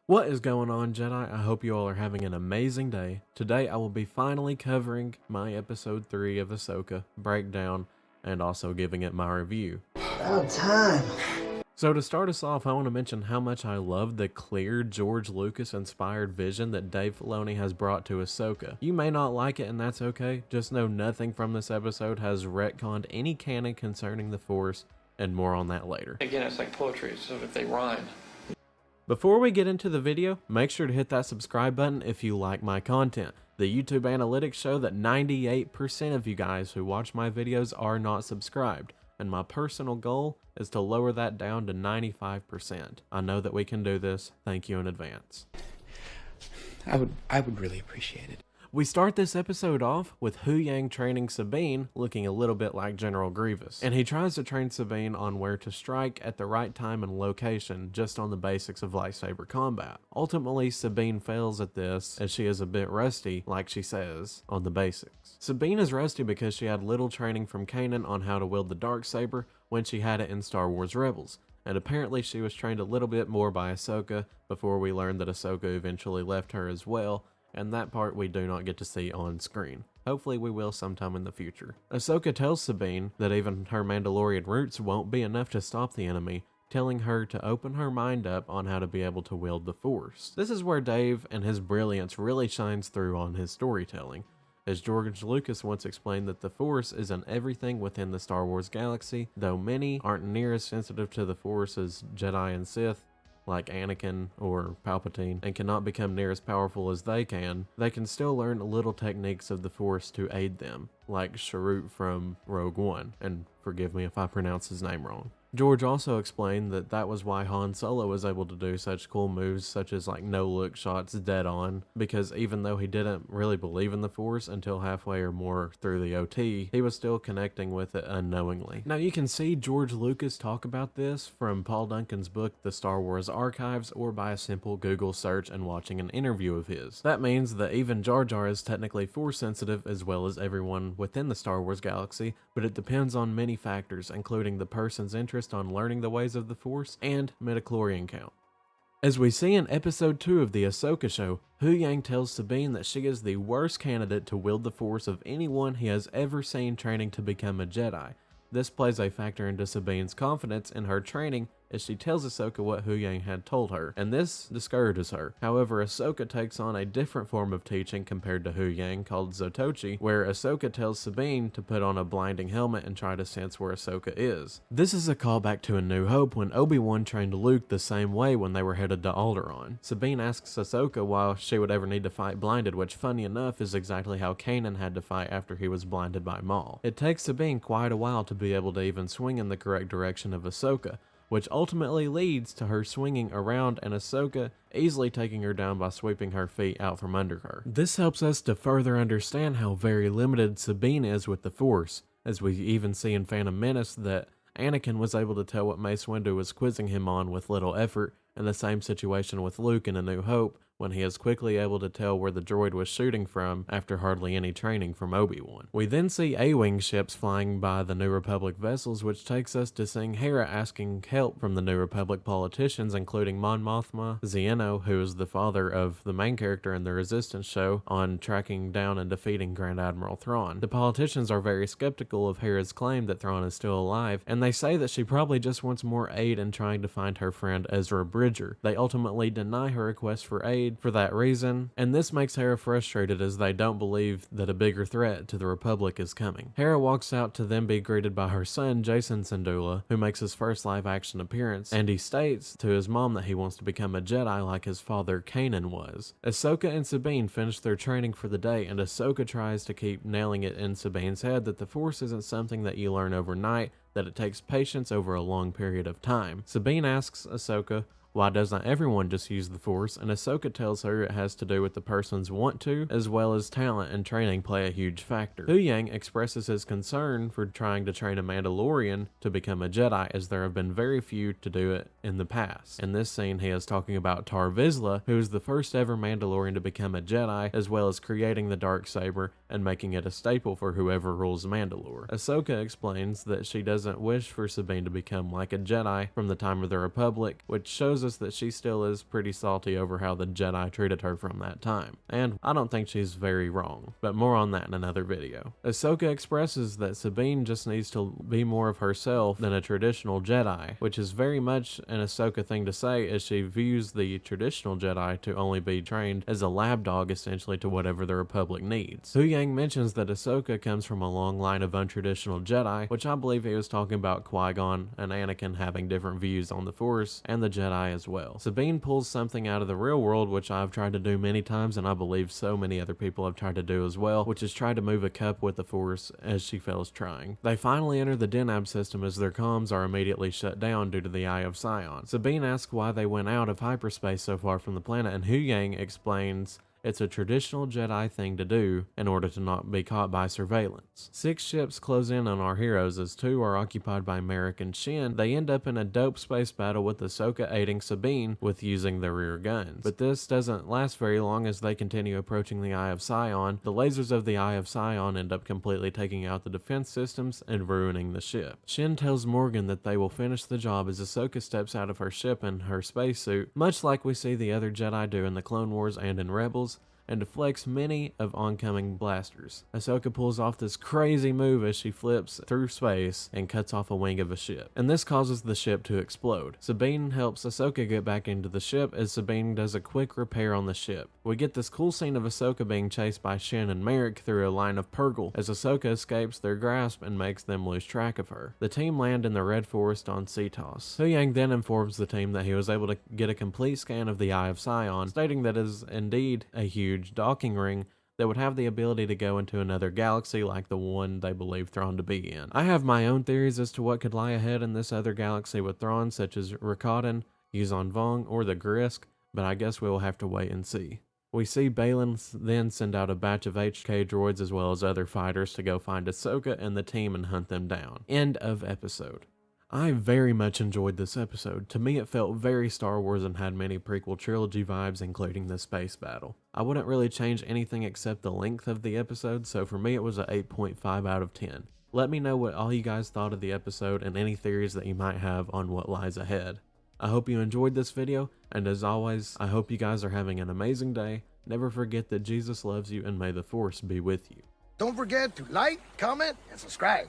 What is going on, Jedi? I hope you all are having an amazing day. Today I will be finally covering my episode 3 of AHSOKA breakdown and also giving it my review. About time. So to start us off, I want to mention how much I love the clear George Lucas inspired vision that Dave Filoni has brought to AHSOKA. You may not like it and that's okay, just know nothing from this episode has retconned any canon concerning the Force, and more on that later. Again, it's like poetry, so if they rhyme. Before we get into the video, make sure to hit that subscribe button if you like my content. The YouTube analytics show that 98% of you guys who watch my videos are not subscribed, and my personal goal is to lower that down to 95%. I know that we can do this. Thank you in advance. I would really appreciate it. We start this episode off with Hu Yang training Sabine looking a little bit like General Grievous, and he tries to train Sabine on where to strike at the right time and location just on the basics of lightsaber combat. Ultimately, Sabine fails at this as she is a bit rusty, like she says, on the basics. Sabine is rusty because she had little training from Kanan on how to wield the darksaber when she had it in Star Wars Rebels, and apparently she was trained a little bit more by AHSOKA before we learned that AHSOKA eventually left her as well, and that part we do not get to see on screen. Hopefully we will sometime in the future. AHSOKA tells Sabine that even her Mandalorian roots won't be enough to stop the enemy, telling her to open her mind up on how to be able to wield the Force. This is where Dave and his brilliance really shines through on his storytelling, as George Lucas once explained that the Force is in everything within the Star Wars galaxy, though many aren't near as sensitive to the Force as Jedi and Sith, like Anakin or Palpatine, and cannot become near as powerful as they can still learn little techniques of the Force to aid them, like Sharut from Rogue One, and forgive me if I pronounce his name wrong. George also explained that that was why Han Solo was able to do such cool moves such as like no-look shots dead on, because even though he didn't really believe in the Force until halfway or more through the OT, he was still connecting with it unknowingly. Now you can see George Lucas talk about this from Paul Duncan's book The Star Wars Archives, or by a simple Google search and watching an interview of his. That means that even Jar Jar is technically Force sensitive as well as everyone within the Star Wars galaxy, but it depends on many factors, including the person's interest on learning the ways of the Force and midichlorian count. As we see in episode 2 of the AHSOKA show, Hu Yang tells Sabine that she is the worst candidate to wield the Force of anyone he has ever seen training to become a Jedi. This plays a factor into Sabine's confidence in her training as she tells AHSOKA what Hu Yang had told her, and this discourages her. However, AHSOKA takes on a different form of teaching compared to Hu Yang called Zotochi, where AHSOKA tells Sabine to put on a blinding helmet and try to sense where AHSOKA is. This is a callback to A New Hope when Obi-Wan trained Luke the same way when they were headed to Alderaan. Sabine asks AHSOKA why she would ever need to fight blinded, which funny enough is exactly how Kanan had to fight after he was blinded by Maul. It takes Sabine quite a while to be able to even swing in the correct direction of AHSOKA, which ultimately leads to her swinging around and AHSOKA easily taking her down by sweeping her feet out from under her. This helps us to further understand how very limited Sabine is with the Force, as we even see in Phantom Menace that Anakin was able to tell what Mace Windu was quizzing him on with little effort, and the same situation with Luke in A New Hope, when he is quickly able to tell where the droid was shooting from after hardly any training from Obi-Wan. We then see A-Wing ships flying by the New Republic vessels, which takes us to seeing Hera asking help from the New Republic politicians, including Mon Mothma, Zeno, who is the father of the main character in the Resistance show, on tracking down and defeating Grand Admiral Thrawn. The politicians are very skeptical of Hera's claim that Thrawn is still alive, and they say that she probably just wants more aid in trying to find her friend Ezra Bridger. They ultimately deny her request for aid for that reason, and this makes Hera frustrated as they don't believe that a bigger threat to the Republic is coming. Hera walks out to then be greeted by her son Jason Syndulla, who makes his first live-action appearance, and he states to his mom that he wants to become a Jedi like his father Kanan was. AHSOKA and Sabine finish their training for the day, and AHSOKA tries to keep nailing it in Sabine's head that the Force isn't something that you learn overnight, that it takes patience over a long period of time. Sabine asks AHSOKA why doesn't everyone just use the Force, and AHSOKA tells her it has to do with the person's want to, as well as talent and training play a huge factor. Hu Yang expresses his concern for trying to train a Mandalorian to become a Jedi, as there have been very few to do it in the past. In this scene, he is talking about Tar Vizsla, who is the first ever Mandalorian to become a Jedi, as well as creating the darksaber and making it a staple for whoever rules Mandalore. AHSOKA explains that she doesn't wish for Sabine to become like a Jedi from the time of the Republic, which shows shows us that she still is pretty salty over how the Jedi treated her from that time. And I don't think she's very wrong, but more on that in another video. Ahsoka expresses that Sabine just needs to be more of herself than a traditional Jedi, which is very much an Ahsoka thing to say, as she views the traditional Jedi to only be trained as a lab dog essentially to whatever the Republic needs. Huyang mentions that Ahsoka comes from a long line of untraditional Jedi, which I believe he was talking about Qui-Gon and Anakin having different views on the Force and the Jedi as well. Sabine pulls something out of the real world, which I've tried to do many times, and I believe so many other people have tried to do as well, which is try to move a cup with the Force as she fails trying. They finally enter the DAVES system as their comms are immediately shut down due to the Eye of Sion. Sabine asks why they went out of hyperspace so far from the planet, and Huyang explains it's a traditional Jedi thing to do in order to not be caught by surveillance. 6 ships close in on our heroes as 2 are occupied by Merrick and Shin. They end up in a dope space battle with Ahsoka aiding Sabine with using the rear guns. But this doesn't last very long as they continue approaching the Eye of Sion. The lasers of the Eye of Sion end up completely taking out the defense systems and ruining the ship. Shin tells Morgan that they will finish the job as Ahsoka steps out of her ship in her spacesuit, much like we see the other Jedi do in the Clone Wars and in Rebels, and deflects many of oncoming blasters. Ahsoka pulls off this crazy move as she flips through space and cuts off a wing of a ship, and this causes the ship to explode. Sabine helps Ahsoka get back into the ship as Sabine does a quick repair on the ship. We get this cool scene of Ahsoka being chased by Shin and Merrick through a line of Purgle as Ahsoka escapes their grasp and makes them lose track of her. The team land in the Red Forest on Cetos. Huyang then informs the team that he was able to get a complete scan of the Eye of Sion, stating that it is indeed a huge docking ring that would have the ability to go into another galaxy like the one they believe Thrawn to be in. I have my own theories as to what could lie ahead in this other galaxy with Thrawn, such as Rakatan, Yuzon Vong, or the Grisk, but I guess we will have to wait and see. We see Balin then send out a batch of HK droids as well as other fighters to go find Ahsoka and the team and hunt them down. End of episode. I very much enjoyed this episode. To me, it felt very Star Wars and had many prequel trilogy vibes, including the space battle. I wouldn't really change anything except the length of the episode, so for me it was an 8.5 out of 10. Let me know what all you guys thought of the episode and any theories that you might have on what lies ahead. I hope you enjoyed this video, and as always, I hope you guys are having an amazing day. Never forget that Jesus loves you, and may the Force be with you. Don't forget to like, comment, and subscribe.